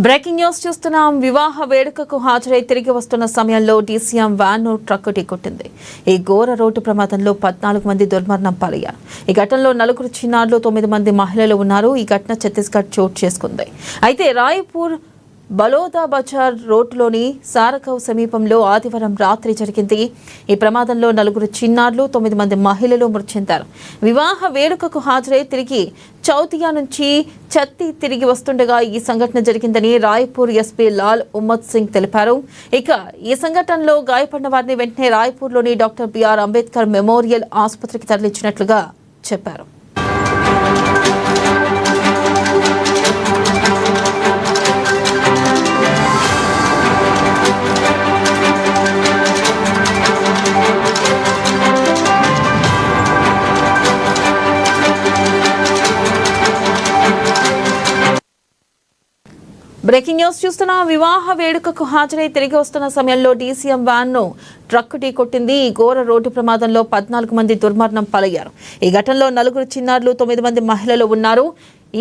Breaking news చూస్తున్నాం. వివాహ వేడుకకు హాజరై తిరిగి వస్తున్న సమయంలో డీసీఎం వ్యాన్ ట్రక్కు ఢీకొట్టింది. ఈ ఘోర రోడ్డు ప్రమాదంలో 14 మంది దుర్మరణం పాలయ్యారు. ఈ ఘటనలో 4 చిన్నారులు, 9 మంది మహిళలు ఉన్నారు. ఈ ఘటన ఛత్తీస్గఢ్ చోటు చేసుకుంది. అయితే రాయ్పూర్ బలోదా బజార్ రోడ్డులోని సారకవ్ సమీపంలో ఆదివారం రాత్రి జరిగింది. ఈ ప్రమాదంలో 4 చిన్నారులు, 9 మంది మహిళలు మృతి చెందారు. వివాహ వేడుకకు హాజరై తిరిగి చౌతియా నుంచి ఛత్తీ తిరిగి వస్తుండగా ఈ సంఘటన జరిగిందని రాయ్పూర్ ఎస్పీ లాల్ ఉమ్మద్ సింగ్ తెలిపారు. ఇక ఈ సంఘటనలో గాయపడిన వారిని వెంటనే రాయ్పూర్లోని డాక్టర్ బిఆర్ అంబేద్కర్ మెమోరియల్ ఆసుపత్రికి తరలించినట్లుగా చెప్పారు. బ్రేకింగ్ న్యూస్ చూస్తున్న వివాహ వేడుకకు హాజరై తిరిగి వస్తున్న సమయంలో డీసీఎం వ్యాన్ ట్రక్కు ఢీకొట్టింది. ఈ ఘోర రోడ్డు ప్రమాదంలో 14 మంది దుర్మరణం పాలయ్యారు. ఈ ఘటనలో 4 చిన్నారులు, 9 మంది మహిళలు ఉన్నారు.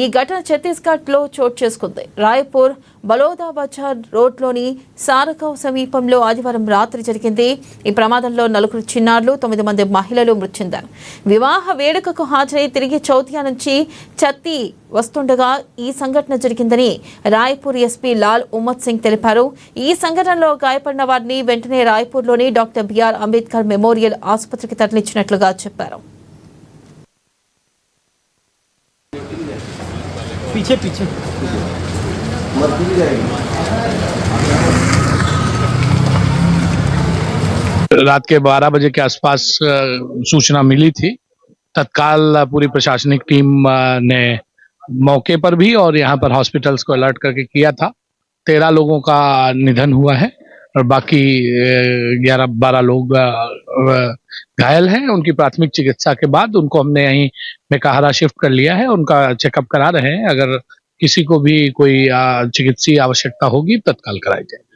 ఈ ఘటన ఛత్తీస్గఢ్లో చోటు చేసుకుంది. రాయ్పూర్ బలోదా బజార్ రోడ్లోని సారకవ్ సమీపంలో ఆదివారం రాత్రి జరిగింది. ఈ ప్రమాదంలో 4 చిన్నారులు, 9 మంది మహిళలు మృతి చెందారు. వివాహ వేడుకకు హాజరై తిరిగి చౌతియా నుంచి ఛత్తీ వస్తుండగా ఈ సంఘటన జరిగిందని రాయ్పూర్ ఎస్పీ లాల్ ఉమ్మద్ సింగ్ తెలిపారు. ఈ సంఘటనలో గాయపడిన వారిని వెంటనే రాయ్పూర్లోని డాక్టర్ బిఆర్ అంబేద్కర్ మెమోరియల్ ఆసుపత్రికి తరలించినట్లుగా చెప్పారు. पीछे पीछे रात के 12 बजे के आसपास सूचना मिली थी। तत्काल पूरी प्रशासनिक टीम ने मौके पर भी और यहाँ पर हॉस्पिटल्स को अलर्ट करके किया था। 13 लोगों का निधन हुआ है और बाकी 11-12 लोग घायल हैं। उनकी प्राथमिक चिकित्सा के बाद उनको हमने यहीं मेकाहारा शिफ्ट कर लिया है। उनका चेकअप करा रहे हैं। अगर किसी को भी कोई चिकित्सीय आवश्यकता होगी तत्काल कराई जाएगी।